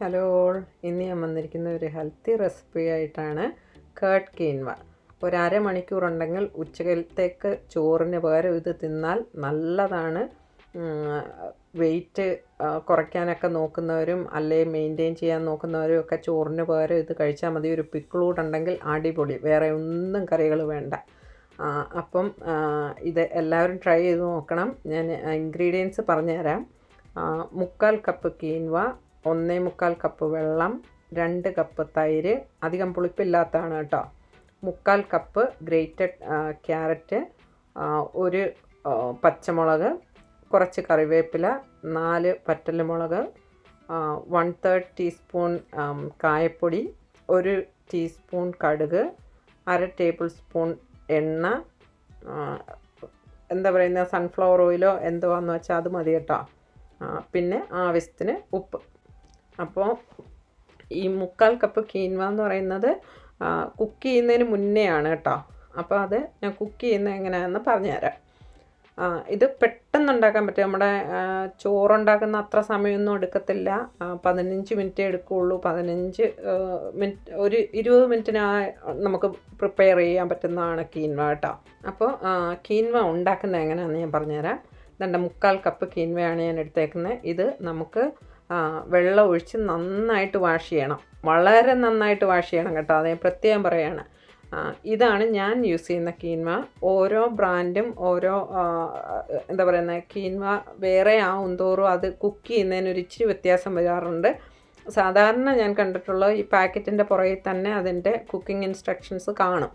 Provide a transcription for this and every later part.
Hello all, ഇന്ന് ഞാൻ വന്നിരിക്കുന്ന ഒരു ഹെൽത്തി റെസിപ്പി ആയിട്ടാണ്. Curd quinoa. ഒരു അരമണിക്കൂർ ഉണ്ടെങ്കിൽ ഉച്ചക്കലത്തേക്ക് ചോറിന് പകരം ഇത് തിന്നാൽ നല്ലതാണ്. വെയിറ്റ് കുറയ്ക്കാനൊക്കെ നോക്കുന്നവരും അല്ലെ മെയിൻറ്റെയിൻ ചെയ്യാൻ നോക്കുന്നവരും ഒക്കെ ചോറിന് പകരം ഇത് കഴിച്ചാൽ മതി. ഒരു പിക്കിളൂടെ ഉണ്ടെങ്കിൽ അടിപൊളി, വേറെ ഒന്നും കറികൾ വേണ്ട. അപ്പം ഇത് എല്ലാവരും ട്രൈ ചെയ്ത് നോക്കണം. ഞാൻ ഇൻഗ്രീഡിയൻസ് പറഞ്ഞുതരാം. 3/4 കപ്പ് കീൻവ, 1/4 കപ്പ് വെള്ളം, 2 കപ്പ് തൈര്, അധികം പുളിപ്പില്ലാത്തതാണ് കേട്ടോ, 3/4 കപ്പ് ഗ്രേറ്റഡ് ക്യാരറ്റ്, ഒരു പച്ചമുളക്, കുറച്ച് കറിവേപ്പില, 4 പറ്റൽമുളക്, 1/3 ടീസ്പൂൺ കായപ്പൊടി, 1 ടീസ്പൂൺ കടുക്, 1/2 ടേബിൾ സ്പൂൺ എണ്ണ, എന്താ പറയുന്നത്, സൺഫ്ലവർ ഓയിലോ എന്തുവാന്ന് വെച്ചാൽ അത് മതി കേട്ടോ. പിന്നെ ആവശ്യത്തിന് ഉപ്പ്. അപ്പോൾ ഈ 3/4 കപ്പ് കീൻവ എന്ന് പറയുന്നത് കുക്ക് ചെയ്യുന്നതിന് മുന്നേ ആണ് കേട്ടോ. അപ്പോൾ അത് ഞാൻ കുക്ക് ചെയ്യുന്നത് എങ്ങനെയാണെന്ന് പറഞ്ഞുതരാം. ഇത് പെട്ടെന്ന് ഉണ്ടാക്കാൻ പറ്റും. നമ്മുടെ ചോറുണ്ടാക്കുന്ന അത്ര സമയമൊന്നും എടുക്കത്തില്ല. 15 മിനിറ്റ് എടുക്കുകയുള്ളൂ. 15 മിനിറ്റ്, ഒരു 20 മിനിറ്റിന് നമുക്ക് പ്രിപ്പയർ ചെയ്യാൻ പറ്റുന്നതാണ് കീൻവ കേട്ടോ. അപ്പോൾ കീൻവ ഉണ്ടാക്കുന്നത് എങ്ങനെയാണെന്ന് ഞാൻ പറഞ്ഞുതരാം. 3/4 കപ്പ് കീൻവയാണ് ഞാൻ എടുത്തേക്കുന്നത്. ഇത് നമുക്ക് വെള്ളം ഒഴിച്ച് നന്നായിട്ട് വാഷ് ചെയ്യണം. വളരെ നന്നായിട്ട് വാഷ് ചെയ്യണം കേട്ടോ, അത് ഞാൻ പ്രത്യേകം പറയുകയാണ്. ഇതാണ് ഞാൻ യൂസ് ചെയ്യുന്ന കീൻവ. ഓരോ ബ്രാൻഡും ഓരോ എന്താ പറയുന്നത്, കീൻവ വേറെ ആവും തോറും അത് കുക്ക് ചെയ്യുന്നതിന് ഒരു ഇച്ചിരി വ്യത്യാസം വരാറുണ്ട്. സാധാരണ ഞാൻ കണ്ടിട്ടുള്ള ഈ പാക്കറ്റിൻ്റെ പുറകിൽ തന്നെ അതിൻ്റെ കുക്കിംഗ് ഇൻസ്ട്രക്ഷൻസ് കാണും.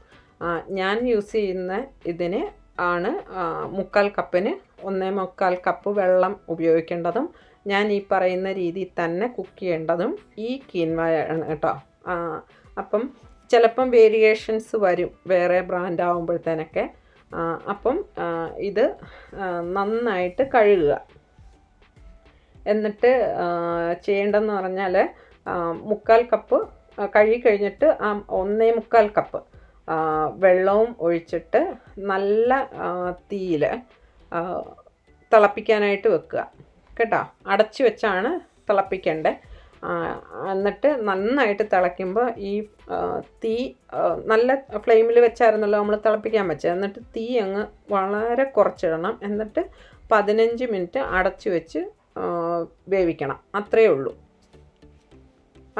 ഞാൻ യൂസ് ചെയ്യുന്ന ഇതിന് ആണ് 3/4 കപ്പിന് 1/4 കപ്പ് വെള്ളം ഉപയോഗിക്കേണ്ടതും ഞാൻ ഈ പറയുന്ന രീതിയിൽ തന്നെ കുക്ക് ചെയ്യേണ്ടതും ഈ കീൻവയാണ് കേട്ടോ. അപ്പം ചിലപ്പം വേരിയേഷൻസ് വരും വേറെ ബ്രാൻഡ് ആകുമ്പോഴത്തേനൊക്കെ. അപ്പം ഇത് നന്നായിട്ട് കഴുകുക. എന്നിട്ട് ചെയ്യേണ്ടതെന്ന് പറഞ്ഞാൽ 3/4 കപ്പ് കഴുകി കഴിഞ്ഞിട്ട് 1/4 കപ്പ് വെള്ളവും ഒഴിച്ചിട്ട് നല്ല തീയിൽ തിളപ്പിക്കാനായിട്ട് വെക്കുക കേട്ടോ. അടച്ച് വെച്ചാണ് തിളപ്പിക്കേണ്ടത്. എന്നിട്ട് നന്നായിട്ട് തിളയ്ക്കുമ്പോൾ ഈ തീ നല്ല ഫ്ലെയിമിൽ വെച്ചായിരുന്നല്ലോ നമ്മൾ തിളപ്പിക്കാൻ വെച്ചത്. എന്നിട്ട് തീ അങ്ങ് വളരെ കുറച്ചിടണം. എന്നിട്ട് 15 മിനിറ്റ് അടച്ച് വെച്ച് വേവിക്കണം. അത്രയേ ഉള്ളൂ.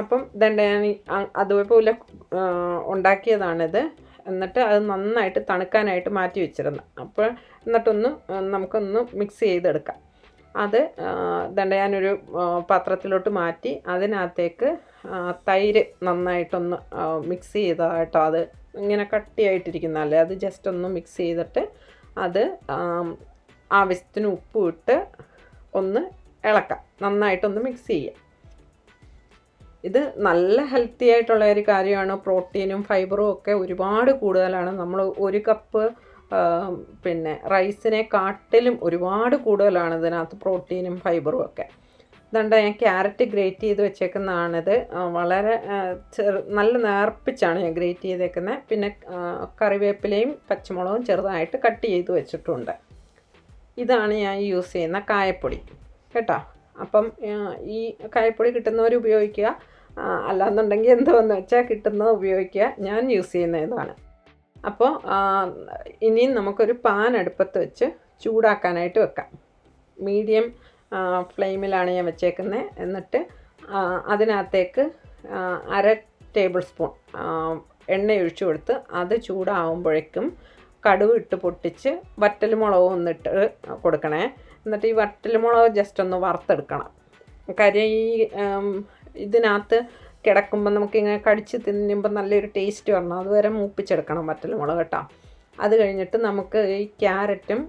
അപ്പം ഇതെൻ്റെ ഞാൻ അതുപോലെ ഉണ്ടാക്കിയതാണിത്. എന്നിട്ട് അത് നന്നായിട്ട് തണുക്കാനായിട്ട് മാറ്റി വെച്ചിരുന്നു. അപ്പോൾ നമുക്കൊന്ന് മിക്സ് ചെയ്തെടുക്കാം. അത് ഇതെൻ്റെ ഞാനൊരു പാത്രത്തിലോട്ട് മാറ്റി അതിനകത്തേക്ക് തൈര് നന്നായിട്ടൊന്ന് മിക്സ് ചെയ്തതായിട്ടോ. അത് ഇങ്ങനെ കട്ടിയായിട്ടിരിക്കുന്നതല്ലേ, അത് ജസ്റ്റ് ഒന്ന് മിക്സ് ചെയ്തിട്ട് അത് ആവശ്യത്തിന് ഉപ്പ് ഇട്ട് ഒന്ന് ഇളക്കാം. നന്നായിട്ടൊന്ന് മിക്സ് ചെയ്യുക. ഇത് നല്ല ഹെൽത്തി ആയിട്ടുള്ള ഒരു കാര്യമാണ്. പ്രോട്ടീനും ഫൈബറും ഒക്കെ ഒരുപാട് കൂടുതലാണ്. നമ്മൾ ഒരു കപ്പ് പിന്നെ റൈസിനെ കാട്ടിലും ഒരുപാട് കൂടുതലാണ് ഇതിനകത്ത് പ്രോട്ടീനും ഫൈബറും ഒക്കെ. ഇതുകൊണ്ട് ഞാൻ ക്യാരറ്റ് ഗ്രേറ്റ് ചെയ്ത് വെച്ചേക്കുന്നതാണിത്. വളരെ നല്ല നേർപ്പിച്ചാണ് ഞാൻ ഗ്രേറ്റ് ചെയ്തേക്കുന്നത്. പിന്നെ കറിവേപ്പിലയും പച്ചമുളകും ചെറുതായിട്ട് കട്ട് ചെയ്ത് വെച്ചിട്ടുണ്ട്. ഇതാണ് ഞാൻ യൂസ് ചെയ്യുന്ന കായപ്പൊടി കേട്ടോ. അപ്പം ഈ കായപ്പൊടി കിട്ടുന്നവർ ഉപയോഗിക്കുക, അല്ലാന്നുണ്ടെങ്കിൽ എന്തുവെന്ന് വെച്ചാൽ കിട്ടുന്നത് ഉപയോഗിക്കുക. ഞാൻ യൂസ് ചെയ്യുന്ന ഇതാണ്. അപ്പോൾ ഇനിയും നമുക്കൊരു പാൻ അടുപ്പത്ത് വെച്ച് ചൂടാക്കാനായിട്ട് വെക്കാം. മീഡിയം ഫ്ലെയിമിലാണ് ഞാൻ വെച്ചേക്കുന്നത്. എന്നിട്ട് അതിനകത്തേക്ക് 1/2 ടേബിൾ സ്പൂൺ എണ്ണ ഒഴിച്ചു കൊടുത്ത് അത് ചൂടാകുമ്പോഴേക്കും കടുക് ഇട്ട് പൊട്ടിച്ച് വറ്റൽമുളകും ഒന്നിട്ട് കൊടുക്കണേ. എന്നിട്ട് ഈ വറ്റൽമുളക് ജസ്റ്റ് ഒന്ന് വറുത്തെടുക്കണം. കാര്യം ഈ ഇതിനകത്ത് കിടക്കുമ്പോൾ നമുക്കിങ്ങനെ കടിച്ച് തിന്നുമ്പോൾ നല്ലൊരു ടേസ്റ്റ് വരണം. അതുവരെ മൂപ്പിച്ചെടുക്കണം വറ്റൽമുളക് കേട്ടോ. അത് കഴിഞ്ഞിട്ട് നമുക്ക് ഈ ക്യാരറ്റും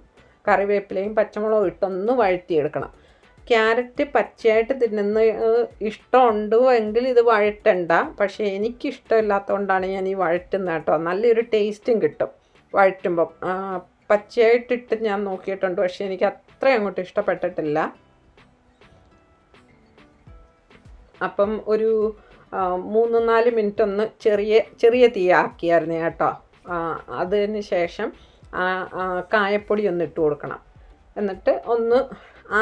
കറിവേപ്പിലയും പച്ചമുളകും ഇട്ടൊന്ന് വഴറ്റിയെടുക്കണം. ക്യാരറ്റ് പച്ചയായിട്ട് തിന്നുന്ന ഇഷ്ടമുണ്ടോ എങ്കിൽ ഇത് വഴറ്റണ്ട. പക്ഷേ എനിക്കിഷ്ടമില്ലാത്തതുകൊണ്ടാണ് ഞാൻ ഈ വഴറ്റുന്നത് കേട്ടോ. നല്ലൊരു ടേസ്റ്റും കിട്ടും വഴറ്റുമ്പം. പച്ചയായിട്ടിട്ട് ഞാൻ നോക്കിയിട്ടുണ്ട്, പക്ഷേ എനിക്ക് അത്രയും അങ്ങോട്ട് ഇഷ്ടപ്പെട്ടിട്ടില്ല. അപ്പം ഒരു 3-4 മിനിറ്റ് ഒന്ന് ചെറിയ തീ ആക്കിയായിരുന്നു കേട്ടോ. അതിന് ശേഷം കായപ്പൊടി ഒന്ന് ഇട്ട് കൊടുക്കണം. എന്നിട്ട് ഒന്ന്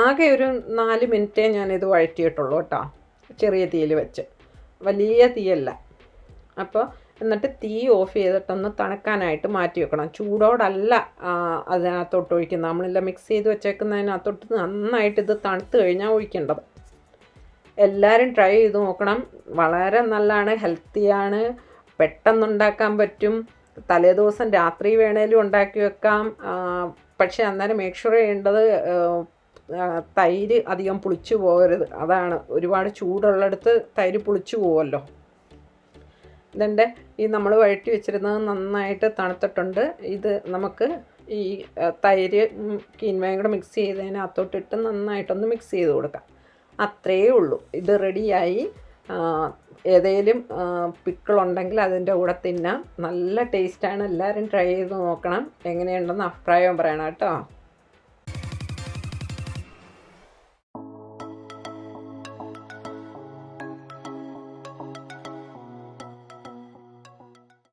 ആകെ ഒരു 4 മിനിറ്റേ ഞാനിത് വഴറ്റിയിട്ടുള്ളൂ കേട്ടോ. ചെറിയ തീയിൽ വെച്ച്, വലിയ തീയല്ല. അപ്പോൾ എന്നിട്ട് തീ ഓഫ് ചെയ്തിട്ടൊന്ന് തണുക്കാനായിട്ട് മാറ്റി വെക്കണം. ചൂടോടല്ല അതിനകത്തോട്ട് ഒഴിക്കുന്നത്. നമ്മളില്ല മിക്സ് ചെയ്ത് വെച്ചേക്കുന്നതിനകത്തോട്ട് നന്നായിട്ട് ഇത് തണുത്ത് കഴിഞ്ഞാൽ ഒഴിക്കേണ്ടത്. എല്ലാവരും ട്രൈ ചെയ്ത് നോക്കണം. വളരെ നല്ലതാണ്, ഹെൽത്തിയാണ്, പെട്ടെന്നുണ്ടാക്കാൻ പറ്റും. തലേദിവസം രാത്രി വേണേലും ഉണ്ടാക്കി വെക്കാം. പക്ഷേ അന്നേരം മേക്ക് ഷുവർ ചെയ്യേണ്ടത് തൈര് അധികം പുളിച്ചു പോകരുത്. അതാണ്, ഒരുപാട് ചൂടുള്ളിടത്ത് തൈര് പുളിച്ചു പോകുമല്ലോ. ഇതിൻ്റെ ഈ നമ്മൾ വഴറ്റി വെച്ചിരുന്നത് നന്നായിട്ട് തണുത്തിട്ടുണ്ട്. ഇത് നമുക്ക് ഈ തൈര് കീൻവയും കൂടെ മിക്സ് ചെയ്തതിനകത്തോട്ടിട്ട് നന്നായിട്ടൊന്ന് മിക്സ് ചെയ്ത് കൊടുക്കാം. അത്രയേ ഉള്ളൂ. ഇത് റെഡിയായി. ഏതെങ്കിലും പിക്കിളുണ്ടെങ്കിൽ അതിൻ്റെ കൂടെ തിന്നാം. നല്ല ടേസ്റ്റാണ്. എല്ലാവരും ട്രൈ ചെയ്ത് നോക്കണം. എങ്ങനെയുണ്ടെന്ന് അഭിപ്രായം പറയണം കേട്ടോ.